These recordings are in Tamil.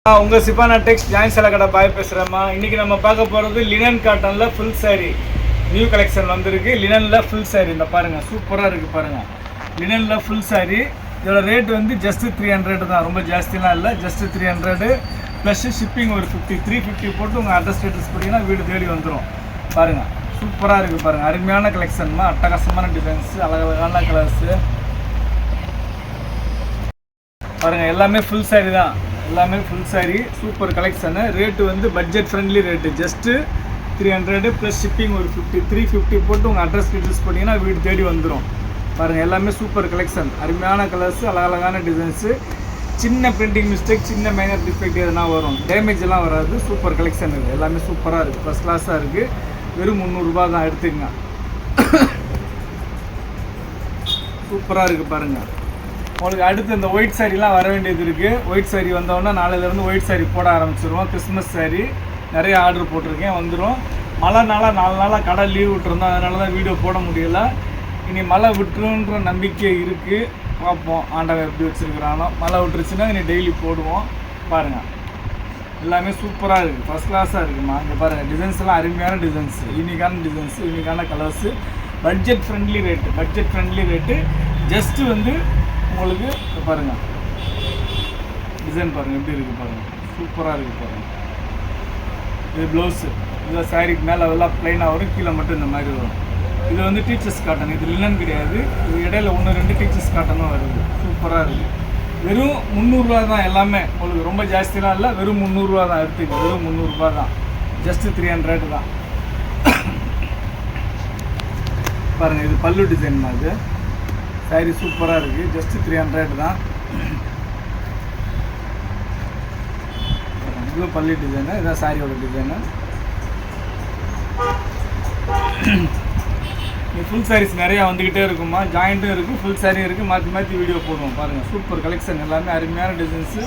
உங்கள் சிபானா டெக்ஸ் ஜாயின் சேலை கடை பாய் பேசுகிறேம்மா. இன்றைக்கி நம்ம பார்க்க போகிறது லினன் காட்டனில் ஃபுல் சாரீ நியூ கலெக்ஷன் வந்திருக்கு. லினனில் ஃபுல் சாரீ இந்த பாருங்கள், சூப்பராக இருக்குது பாருங்கள். லினனில் ஃபுல் சாரீ இதோட ரேட் வந்து ஜஸ்ட்டு 300 தான், ரொம்ப ஜாஸ்திலாம் இல்லை, ஜஸ்ட்டு 300 ப்ளஸ் ஷிப்பிங் ஒரு 350 போட்டு உங்கள் அட்ரஸ் ஸ்டேட்டஸ் போட்டிங்கன்னா வீடு தேடி வந்துடும். பாருங்கள் சூப்பராக இருக்குது பாருங்கள், அருமையான கலெக்ஷன்மா, அட்டகாசமான டிசைன்ஸு, அழகழகான கலர்ஸு பாருங்கள். எல்லாமே ஃபுல் சாரீ தான், எல்லாமே full sari, super collection. Rate வந்து budget friendly rate, just 300 plus shipping ஒரு 350 போட்டு உங்கள் அட்ரஸ் டீட்டெயில்ஸ் போட்டிங்கன்னா வீடு தேடி வந்துடும். பாருங்கள் எல்லாமே சூப்பர் கலெக்ஷன், அருமையான கலர்ஸு, அழகழகான டிசைன்ஸு. சின்ன பிரிண்டிங் மிஸ்டேக், சின்ன மைனர் டிஃபெக்ட் எதுனா வரும், டேமேஜ் எல்லாம் வராது. சூப்பர் கலெக்ஷன் இருக்குது, எல்லாமே சூப்பராக இருக்குது, ஃபஸ்ட் கிளாஸாக இருக்குது. வெறும் 300 ரூபா தான், எடுத்துக்கங்க. சூப்பராக இருக்குது பாருங்கள். உங்களுக்கு அடுத்து இந்த ஒயிட் சாரீலாம் வர வேண்டியது இருக்குது. ஒயிட் சாரீ வந்தோடனே நாளையிலேருந்து ஒயிட் சாரீ போட ஆரம்பிச்சிருவோம். கிறிஸ்மஸ் சாரீ நிறைய ஆர்டர் போட்டிருக்கேன், வந்துடும். மழை நாளாக 4 நாளாக கடை லீவ் விட்டுருந்தோம், அதனால தான் வீடியோ போட முடியலை. இனி மழை விட்டுருன்ற நம்பிக்கை இருக்குது, பார்ப்போம் ஆண்டவன் எப்படி வச்சுருக்கிறானோ. மழை விட்டுருச்சுன்னா இனி டெய்லி போடுவோம். பாருங்கள் எல்லாமே சூப்பராக இருக்குது, ஃபஸ்ட் கிளாஸாக இருக்குமா. இங்கே பாருங்கள் டிசைன்ஸ்லாம் அருமையான டிசைன்ஸு, யூனிக்கான டிசைன்ஸு, யூனிக்கான colours, budget friendly rate, budget friendly rate. Just வந்து உங்களுக்கு பாருங்கள் டிசைன் பாருங்கள் எப்படி இருக்குது பாருங்கள், சூப்பராக இருக்குது பாருங்கள். இது ப்ளவுஸு, இதில் சாரீக்கு மேலே எல்லாம் ப்ளைனாக வரும், கீழே மட்டும் இந்த மாதிரி வரும். இது வந்து டீச்சர்ஸ் காட்டன், இது லினன் கிடையாது. இது இடையில 1-2 டீச்சர்ஸ் காட்டனும் வருது, சூப்பராக இருக்குது. வெறும் 300 ரூபா தான் எல்லாமே, உங்களுக்கு ரொம்ப ஜாஸ்திலாம் இல்லை, வெறும் 300 ரூபா தான், எடுத்துங்க. வெறும் 300 ரூபா தான், ஜஸ்ட்டு 300 தான். பாருங்கள் இது பல்லு டிசைன் தான், இது சாரீ சூப்பராக இருக்குது, ஜஸ்ட்டு 300 தான். இது பல்லு டிசைனு, இதான் சாரியோட டிசைனு. ஃபுல் சாரீஸ் நிறையா வந்துக்கிட்டே இருக்குமா, ஜாயிண்ட்டும் இருக்குது, ஃபுல் சாரியும் இருக்குது, மாற்றி மாற்றி வீடியோ போடுவோம். பாருங்கள் சூப்பர் கலெக்ஷன், எல்லாமே அருமையான டிசைன்ஸு,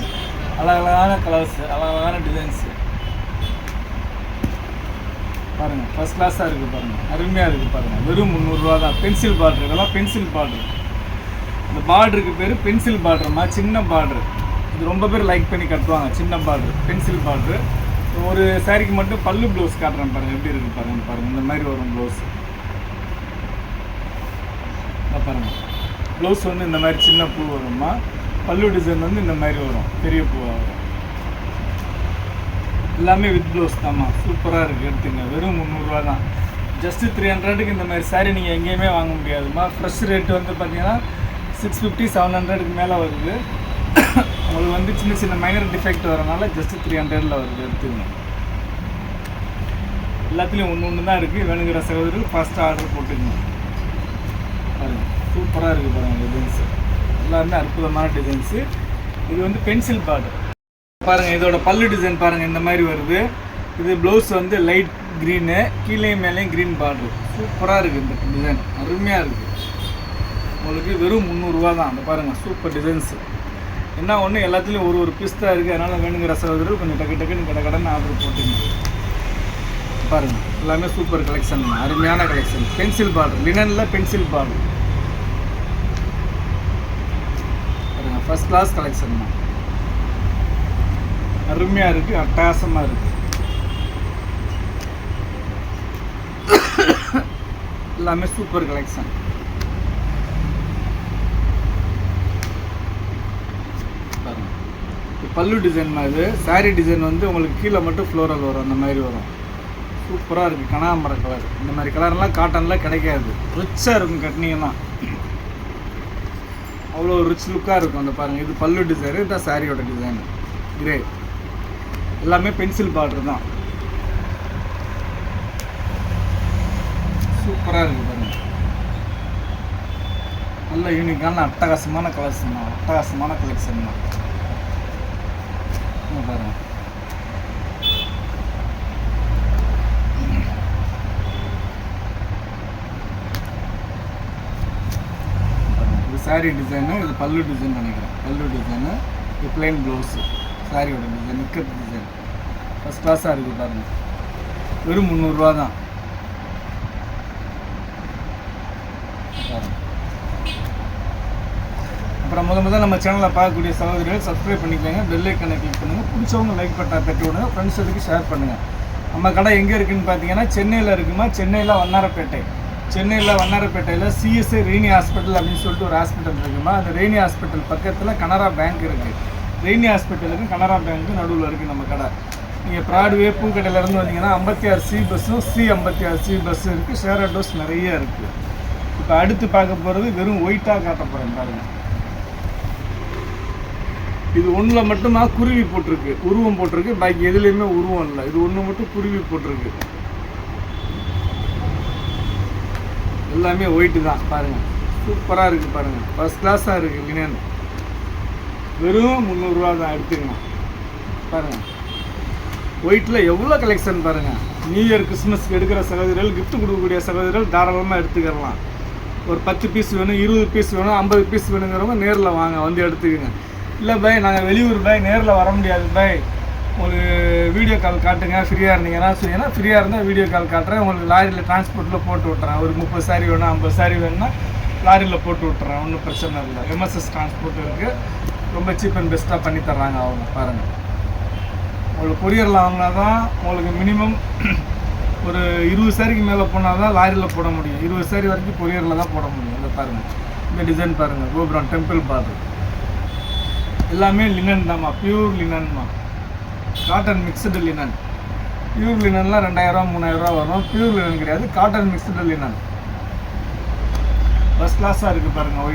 அழகழகான கலர்ஸு, அழகழகான டிசைன்ஸு. பாருங்கள் ஃபஸ்ட் கிளாஸாக இருக்குது பாருங்கள், அருமையாக இருக்குது பாருங்கள். வெறும் 300 ரூபா தான். பென்சில் பார்ட்ரு, இதெல்லாம் பென்சில் பார்ட்ரு. இந்த பார்டருக்கு பேர் பென்சில் பார்டர்மா, சின்ன பார்டரு. இது ரொம்ப பேர் லைக் பண்ணி கட்டுவாங்க, சின்ன பார்டரு, பென்சில் பார்டரு. ஒரு சாரிக்கு மட்டும் பல்லு ப்ளவுஸ் காட்டுறேன் பாருங்கள், எப்படி இருக்குது பாருங்கள். பாருங்கள் இந்த மாதிரி வரும் ப்ளவுஸ், பாருங்கள். ப்ளவுஸ் வந்து இந்த மாதிரி சின்ன பூ வரும்மா, பல்லு டிசைன் வந்து இந்த மாதிரி வரும், பெரிய பூவாக வரும். எல்லாமே வித் ப்ளவுஸ் தான்மா, சூப்பராக இருக்குது, எடுத்துங்க. வெறும் 300 ரூபா தான், ஜஸ்ட்டு 300க்கு இந்த மாதிரி சாரீ நீங்கள் எங்கேயுமே வாங்க முடியாதுமா. ஃப்ரெஷ் ரேட்டு வந்து பார்த்தீங்கன்னா 650 700க்கு மேலே வருது. உங்களுக்கு வந்து சின்ன சின்ன மைனர் டிஃபெக்ட் வரனால ஜஸ்ட்டு 300ல் வருது, எடுத்துங்க. எல்லாத்துலேயும் ஒன்று தான் இருக்குது, வேணுங்கிற சகோதரர்கள் ஃபாஸ்ட்டாக ஆர்டர் போட்டுக்கணும். பாருங்கள் சூப்பராக இருக்குது பாருங்கள் டிசைன்ஸு, எல்லாருமே அற்புதமான டிசைன்ஸு. இது வந்து பென்சில் பார்டர் பாருங்கள். இதோட பல்லு டிசைன் பாருங்கள், இந்த மாதிரி வருது. இது ப்ளவுஸ் வந்து லைட் க்ரீனு, கீழே மேலேயும் க்ரீன் பார்டரு, சூப்பராக இருக்குது இந்த டிசைன், அருமையாக இருக்குது. உங்களுக்கு வெறும் 300 ரூபா தான். அந்த பாருங்கள் சூப்பர் டிசைன்ஸு. என்ன ஒன்று எல்லாத்துலேயும் ஒரு பீஸ் தான் இருக்குது, அதனால் வேணுங்கிற சகோதரர்கள் கொஞ்சம் டக்குன்னு கடன் ஆர்டர் போட்டுங்க. பாருங்கள் எல்லாமே சூப்பர் கலெக்ஷன், அருமையான கலெக்ஷன். பென்சில் பார்டர், லினனில் பென்சில் பார்டர் பாருங்கள், ஃபஸ்ட் கிளாஸ் கலெக்ஷன் தான், அருமையாக இருக்குது, அட்டகாசமாக இருக்குது. எல்லாமே சூப்பர் கலெக்ஷன். பல்லு டிசைன் மாதிரி சாரீ டிசைன் வந்து உங்களுக்கு கீழே மட்டும் ஃப்ளோரல் வரும், அந்த மாதிரி வரும், சூப்பராக இருக்குது. கனகாம்பர கலர், இந்த மாதிரி கலர்லாம் காட்டனில் கிடைக்காது, ரிச்சாக இருக்கும் கட்டினீங்கன்னா, அவ்வளோ ரிச் லுக்காக இருக்கும். அந்த பாருங்கள் இது பல்லு டிசைனு, இதுதான் சாரியோட டிசைனு, கிரே. எல்லாமே பென்சில் பார்டர் தான், சூப்பராக இருக்குது பாருங்கள். நல்ல யூனிக்கான அட்டகாசமான கலெக்ஷன் தான், அட்டகாசமான கலெக்ஷன் தான். பாருங்கள் இது சாரீ டிசைனு, இது பல்லு டிசைன் நினைக்கிறேன், பல்லு டிசைனு. இது பிளைன் ப்ளவுஸு, சாரியோட டிசைன், நிற்கிறது டிசைன், ஃபஸ்ட் கிளாஸாக இருக்குது பாருங்கள். வெறும் 300 ரூபா தான். அப்புறம் முதல் நம்ம சேனலில் பார்க்கக்கூடிய சகோதரிகள் சப்ஸ்கிரைப் பண்ணிக்கோங்க, பெல் ஐக்கனை கிளிக் பண்ணுங்கள், பிடிச்சவங்க லைக் பட்டா தட்டி விடுங்க, ஃப்ரெண்ட்ஸுக்கு ஷேர் பண்ணுங்கள். நம்ம கடை எங்கே இருக்குதுன்னு பார்த்தீங்கன்னா சென்னையில் இருக்குமா, சென்னையில் வண்ணாரப்பேட்டை. சென்னையில் வண்ணாரப்பேட்டையில் சிஎஸ்ஐ ரெய்னி ஹாஸ்பிட்டல் அப்படின்னு சொல்லிட்டு ஒரு ஹாஸ்பிட்டல் இருக்குமா, அந்த ரெய்னி ஹாஸ்பிட்டல் பக்கத்தில் கனரா பேங்க் இருக்குது. ரெய்னி ஹாஸ்பிட்டலுக்கு கனரா பேங்க்கு நடுவில் இருக்குது நம்ம கடை. நீங்கள் ப்ராட்வே பூக்கடையிலேருந்து வந்தீங்கன்னா 56C பஸ்ஸும் C56C பஸ்ஸும் இருக்குது. ஷேர் ஆட்டோஸ் நிறைய இருக்குது. இப்போ அடுத்து பார்க்க போகிறது வெறும் ஒயிட்டாக காட்ட போகிறேன் பாருங்கள். இது ஒன்றில் மட்டுமா குருவி போட்டிருக்கு, உருவம் போட்டிருக்கு, பாக்கி எதுலேயுமே உருவம் இல்லை. இது ஒன்று மட்டும் குருவி போட்டிருக்கு. எல்லாமே ஒயிட்டு தான் பாருங்கள். சூப்பராக இருக்குது பாருங்கள், ஃபஸ்ட் கிளாஸாக இருக்குது. லினன் வெறும் 300 ரூபா தான், எடுத்துக்கணும் பாருங்கள். ஒயிட்டில் எவ்வளோ கலெக்ஷன் பாருங்கள். நியூ இயர் கிறிஸ்மஸ்க்கு எடுக்கிற சகோதரர்கள், கிஃப்ட் கொடுக்கக்கூடிய சகோதரர்கள் தாராளமாக எடுத்துக்கலாம். ஒரு 10 பீஸ் வேணும், 20 பீஸ் வேணும், 50 பீஸ் வேணுங்கிறவங்க நேரில் வாங்க, வந்து எடுத்துக்கோங்க. இல்லை பாய் நாங்கள் வெளியூர் பாய் நேரில் வர முடியாது பாய், உங்களுக்கு வீடியோ கால் காட்டுங்க ஃப்ரீயாக இருந்தீங்கன்னா சொன்னீங்கன்னா, ஃப்ரீயாக இருந்தால் வீடியோ கால் காட்டுறேன், உங்களுக்கு லாரியில் டிரான்ஸ்போர்ட்டில் போட்டு விட்டுறேன். ஒரு 30 சாரி வேணும், 50 சாரி வேணும்னா லாரியில் போட்டு விட்டுறேன், ஒன்றும் பிரச்சனை இல்லை. எம்எஸ்எஸ் டிரான்ஸ்போர்ட் இருக்குது, ரொம்ப சீப் அண்ட் பெஸ்ட்டாக பண்ணி தர்றாங்க அவங்க பாருங்கள். உங்களுக்கு கொரியரில் வாங்கினா தான் உங்களுக்கு மினிமம் ஒரு 20 சாரிக்கு மேலே போனால் தான் லாரியில் போட முடியும். 20 சாரி வரைக்கும் கொரியரில் தான் போட முடியும். இதை பாருங்கள், இந்த டிசைன் பாருங்கள், கோபுரம் டெம்பிள் பார்டர் எல்லாமே லினன் தான்மா, பியூர் லினன் தான். Cotton mixed linen. பியூர் லினன்லாம் 2000 3000 வரும். பியூர் லினன் கிடையாது, காட்டன் மிக்சடு லினன். ஃபஸ்ட் கிளாஸாக இருக்குது பாருங்கள்.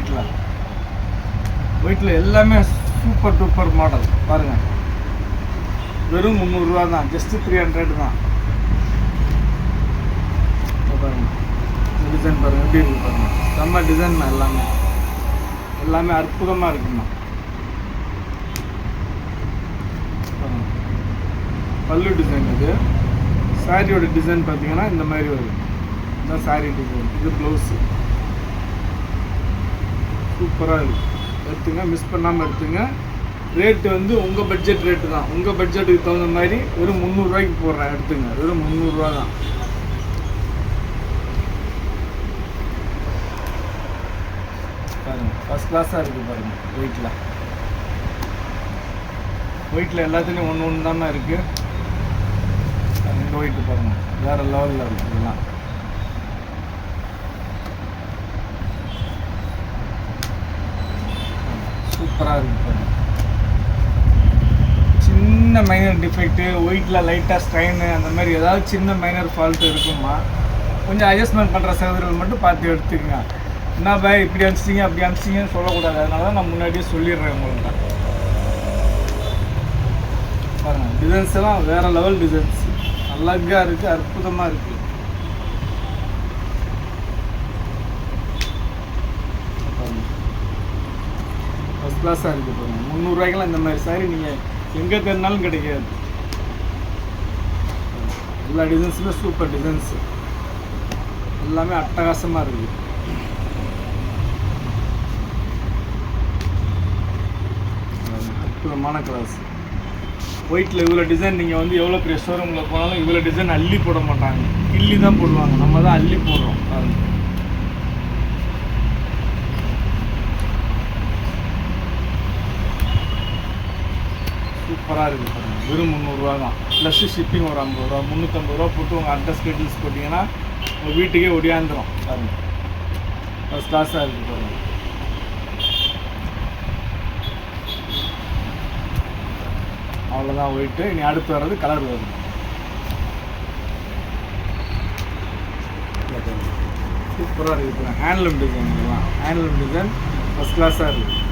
ஒயிட்டில் எல்லாமே சூப்பர் டூப்பர் மாடல் பாருங்கள். வெறும் 300 ரூபா தான், ஜஸ்ட்டு 300 தான். பாருங்கள் இந்த டிசைன் பாருங்கள், எப்படி இருக்குது பாருங்கள். செம்ம டிசைன் தான், எல்லாமே அற்புதமாக இருக்குமா. பல்லு டிசைன் இது. சாரியோட டிசைன் பார்த்தீங்கன்னா இந்த மாதிரி வருது. இதுதான் சாரி டிசைன், இது ப்ளவுஸு. சூப்பராக இருக்குது, எடுத்துங்க, மிஸ் பண்ணாமல் எடுத்துங்க. ரேட்டு வந்து உங்கள் பட்ஜெட் ரேட்டு தான், உங்கள் பட்ஜெட்டுக்கு தகுந்த மாதிரி வெறும் 300 ரூபாய்க்கு போடுறேன், எடுத்துங்க. வெறும் 300 ரூபா தான். பாருங்கள் ஃபஸ்ட் கிளாஸாக இருக்குது பாருங்கள். ஒயிட்டில் எல்லாத்துலேயும் ஒன்று தானே இருக்குது. இந்த ஒயிட்டு பாருங்கள், வேறு லெவலில் இருக்குது. இதெல்லாம் சூப்பராக இருக்குது பாருங்கள். சின்ன மைனர் டிஃபெக்ட்டு, ஒயிட்டில் லைட்டாக ஸ்ட்ரைனு, அந்த மாதிரி ஏதாவது சின்ன மைனர் ஃபால்ட்டு இருக்குமா, கொஞ்சம் அட்ஜஸ்ட்மெண்ட் பண்ணுற சகோதரர்கள் மட்டும் பார்த்து எடுத்துக்கங்க. என்ன பாய் இப்படி அனுப்பிச்சிங்க அப்படி அனுப்பிச்சிங்கன்னு சொல்லக்கூடாது. அதனால தான் நான் முன்னாடியே சொல்லிடுறேன் உங்கள்கிட்ட. பாருங்கள் டிசைன்ஸ் எல்லாம் வேறு லெவல் டிசைன்ஸ், அழகாக இருக்குது, அற்புதமாக இருக்குது. ஃபஸ்ட் கிளாஸாக இருக்குது பாருங்கள். 300 ரூபாய்க்கெல்லாம் இந்த மாதிரி சாரி நீங்கள் எங்கே தேடினாலும் கிடைக்காது. எல்லா டிசைன்ஸுமே சூப்பர் டிசைன்ஸு, எல்லாமே அட்டகாசமாக இருக்குது. அற்புதமான கிளாஸ். ஒயிட்டில் இவ்வளோ டிசைன் நீங்கள் வந்து எவ்வளோ பெரிய ஷோரூமில் போனாலும் இவ்வளோ டிசைன் அள்ளி போட மாட்டாங்க, கிள்ளி தான் போடுவாங்க. நம்ம தான் அள்ளி போடுறோம் பாருங்கள். சூப்பராக இருக்குது பாருங்கள். வெறும் 300 ரூபா தான், ப்ளஸ்ஸு ஷிப்பிங் ஒரு 50 ரூபா, 350 ரூபா போட்டு உங்கள் அட்ரஸ் டீட்டெயில்ஸ் போட்டிங்கன்னா உங்கள் வீட்டுக்கே ஒடியாந்துடும் பாருங்கள். ஃபஸ்ட் கிளாஸாக இருக்குது பாருங்கள். அவ்வளோதான் ஒயிட்டு. இனி அடுத்து வர்றது கலர் வருது. சூப்பராக இருக்குது. ஹேண்ட்லூம் டிசைன், இதெல்லாம் ஹேண்ட்லூம் டிசைன் ஃபஸ்ட் கிளாஸாக இருக்குது.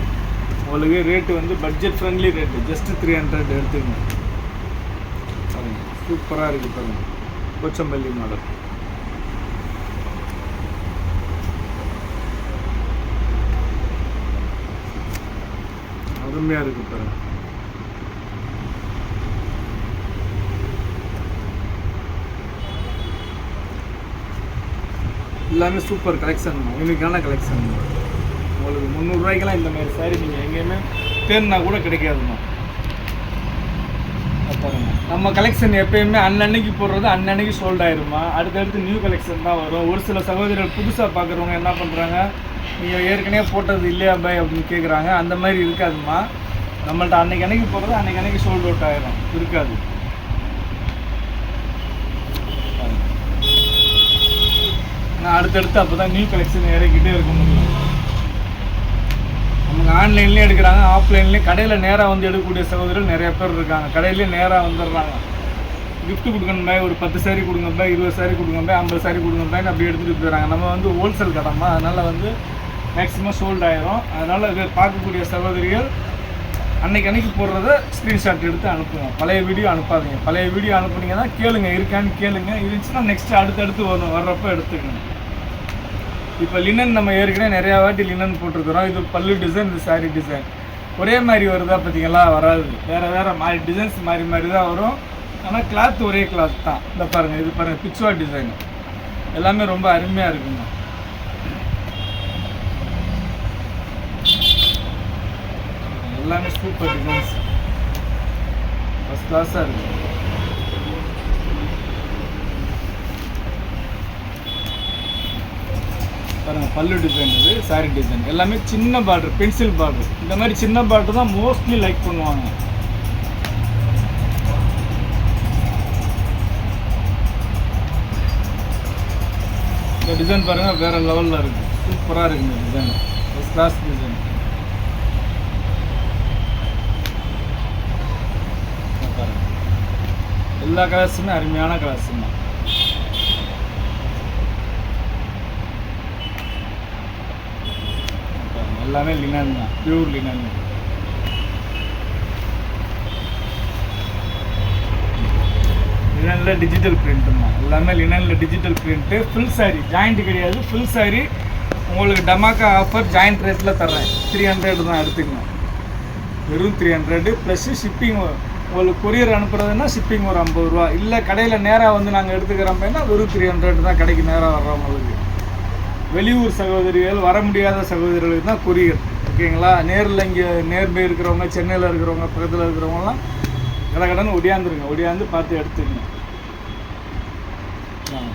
உங்களுக்கு ரேட்டு வந்து பட்ஜெட் ஃப்ரெண்ட்லி ரேட்டு, ஜஸ்ட்டு 300 எடுத்துக்கங்க. பாருங்கள் சூப்பராக இருக்குது பாருங்கள். கொச்சம்பள்ளி மாடல். அருமையாக இருக்குது பாருங்கள். எல்லாமே சூப்பர் கலெக்ஷன், யூனிக்கான கலெக்ஷன். உங்களுக்கு 300 ரூபாய்க்கெல்லாம் இந்த மாதிரி சாரி நீங்கள் எங்கேயுமே தேர்னா கூட கிடைக்காதுமா. நம்ம கலெக்ஷன் எப்பயுமே அன்னன்னைக்கு போடுறது அன்னன்னைக்கு சோல்ட் ஆயிருமா. அடுத்தடுத்து நியூ கலெக்ஷன் தான் வரும். ஒரு சில சகோதரர்கள் புதுசாக பார்க்குறவங்க என்ன பண்ணுறாங்க, நீங்கள் ஏற்கனவே போட்டது இல்லையா பாய் அப்படின்னு கேட்குறாங்க. அந்த மாதிரி இருக்காதுமா. நம்மள்ட்ட அன்னைக்கு போடுறது அன்னைக்கு சோல்ட் அவுட் ஆயிரும், இருக்காது. நான் அடுத்தடுத்து அப்போ தான் நியூ கலெக்ஷன் இறக்கிட்டே இருக்க முடியும். அவங்க ஆன்லைன்லேயும் எடுக்கிறாங்க, ஆஃப்லைன்லேயும். கடையில் நேராக வந்து எடுக்கக்கூடிய சகோதரர்கள் நிறைய பேர் இருக்காங்க. கடையிலேயே நேராக வந்துடுறாங்க. கிஃப்ட் கொடுக்கணும் பாய், ஒரு 10 சாரி கொடுங்க பாய், 20 சாரி கொடுங்க பாய், 50 சாரி கொடுங்க பாய் அப்படி எடுத்துகிட்டு போயிடறாங்க. நம்ம வந்து ஹோல்சேல் கடைமா, அதனால் வந்து மேக்ஸிமம் சோல்ட் ஆயிரும். அதனால் இதை பார்க்கக்கூடிய சகோதரிகள் அன்னைக்கு போடுறத ஸ்க்ரீன்ஷாட் எடுத்து அனுப்புங்க. பழைய வீடியோ அனுப்பாதீங்க. பழைய வீடியோ அனுப்புனீங்கன்னா கேளுங்க, இருக்கான்னு கேளுங்க. இருந்துச்சுன்னா நெக்ஸ்ட்டு அடுத்தடுத்து வர்றப்போ எடுத்துக்கணும். இப்போ லினன் நம்ம ஏற்கனவே நிறையா வாட்டி லினன் போட்டிருக்கிறோம். இது பல்லு டிசைன், இது சாரி டிசைன் ஒரே மாதிரி வருதா பார்த்தீங்களா? வராது. வேறு மாதிரி டிசைன்ஸ் மாறி தான் வரும். ஆனால் கிளாத் ஒரே கிளாத் தான். இந்த பாருங்கள், இது பாருங்கள், பிச்சுவா டிசைன் எல்லாமே ரொம்ப அருமையாக இருக்குங்க. எல்லாமே சூப்பர் டிசைன்ஸ், ஃபஸ்ட் கிளாஸாக இருக்குது. பாருங்கள், பல்லு டிசைன், இது சாரி டிசைன் எல்லாமே சின்ன பார்டர், பென்சில் பார்டர். இந்த மாதிரி சின்ன பார்டர் தான் மோஸ்ட்லி லைக் பண்ணுவாங்க. இந்த டிசைன் பாருங்கள், வேறு லெவலில் இருக்குது, சூப்பராக இருக்குது இந்த டிசைன், ஃபஸ்ட் கிளாஸ் டிசைன். பாருங்கள், எல்லா கலர்ஸுமே அருமையான கலர்ஸுங்க. எல்லாமே லினன் தான், பியூர் லினன். லினனில் டிஜிட்டல் பிரிண்ட்டுமா, எல்லாமே லினனில் digital print. Full sari, joint கிடையாது, ஃபுல் சாரி உங்களுக்கு டமாக்கா ஆஃபர் ஜாயிண்ட் ரேட்டில் தர்றேன். 300 தான் எடுத்துக்கணும், வெறும் 300 ப்ளஸ்ஸு ஷிப்பிங். உங்களுக்கு கொரியர் அனுப்புறதுன்னா ஷிப்பிங் ஒரு 50 ரூபா. இல்லை கடையில் நேராக வந்து நாங்கள் எடுத்துக்கிறோம்னா வெறும் 300 தான். கடைக்கு நேராக வர்றவங்களுக்கு. வெளியூர் சகோதரிகள், வர முடியாத சகோதரிகளுக்கு தான் கொரியர், ஓகேங்களா? நேரில் இங்கே நேர்பை இருக்கிறவங்க, சென்னையில் இருக்கிறவங்க, பக்கத்தில் இருக்கிறவங்கலாம் கடகடன்னு ஒடியாந்து பார்த்து எடுத்துக்கங்க.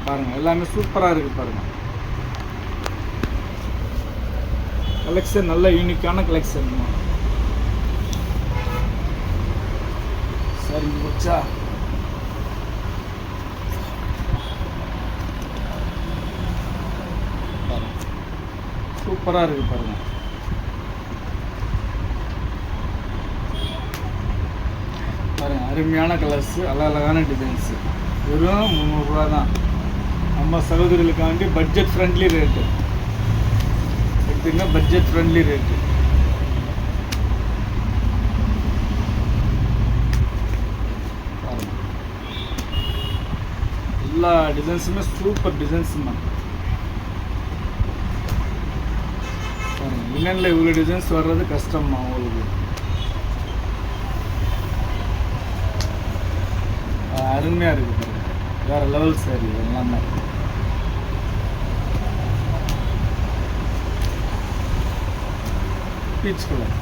பாருங்கள், எல்லாமே சூப்பராக இருக்குது பாருங்கள். கலெக்ஷன் நல்ல யூனிக்கான கலெக்ஷன். சரி வச்சா சூப்பராக இருக்குது பாருங்கள். பாருங்கள், அருமையான கலர்ஸு, அழகான டிசைன்ஸு. வெறும் 300 ரூபா தான். நம்ம சகோதரிகளுக்காண்டி பட்ஜெட் ஃப்ரெண்ட்லி ரேட்டு எடுத்துங்க, பட்ஜெட் ஃப்ரெண்ட்லி ரேட்டு. பாருங்கள், எல்லா டிசைன்ஸுமே சூப்பர் டிசைன்ஸுமா. லினனில் இவ்வளோ டிசைன்ஸ் வர்றது கஷ்டம்மா உங்களுக்கு. அருமையாக இருக்குது, வேறு லெவல் சாரி எல்லாமே. Peach colour.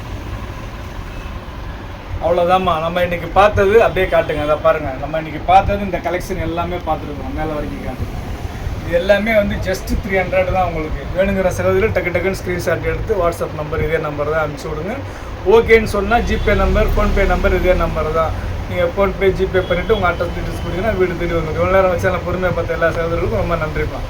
அவ்வளோதாம்மா நம்ம இன்றைக்கி பார்த்தது. அப்படியே காட்டுங்க, அதை பாருங்கள். நம்ம இன்றைக்கி பார்த்தது இந்த கலெக்ஷன் எல்லாமே பார்த்துருக்கோம். மேலே வரைக்கும் காட்டுங்க. இது எல்லாமே வந்து ஜஸ்ட் 300 தான். உங்களுக்கு வேணுங்கிற சகோதரிகள் டக்குன்னு ஸ்க்ரீன்ஷாட் எடுத்து வாட்ஸ்அப் நம்பர், இதே நம்பர் தான் அனுப்பிச்சி விடுங்க. ஓகேன்னு சொன்னால் ஜிபே நம்பர், ஃபோன்பே நம்பர் இதே நம்பர் தான். நீங்கள் ஃபோன்பே, ஜிபே பண்ணிவிட்டு உங்கள் அட்ரஸ் டீட்டெயில்ஸ் கொடுத்தீங்கன்னா வீடு தேடி வந்துடும். இவ்வளோ நேரம் வச்சு நான் பொறுமையாக பார்த்த எல்லா சகோதரர்களுக்கும் ரொம்ப நன்றிப்பா.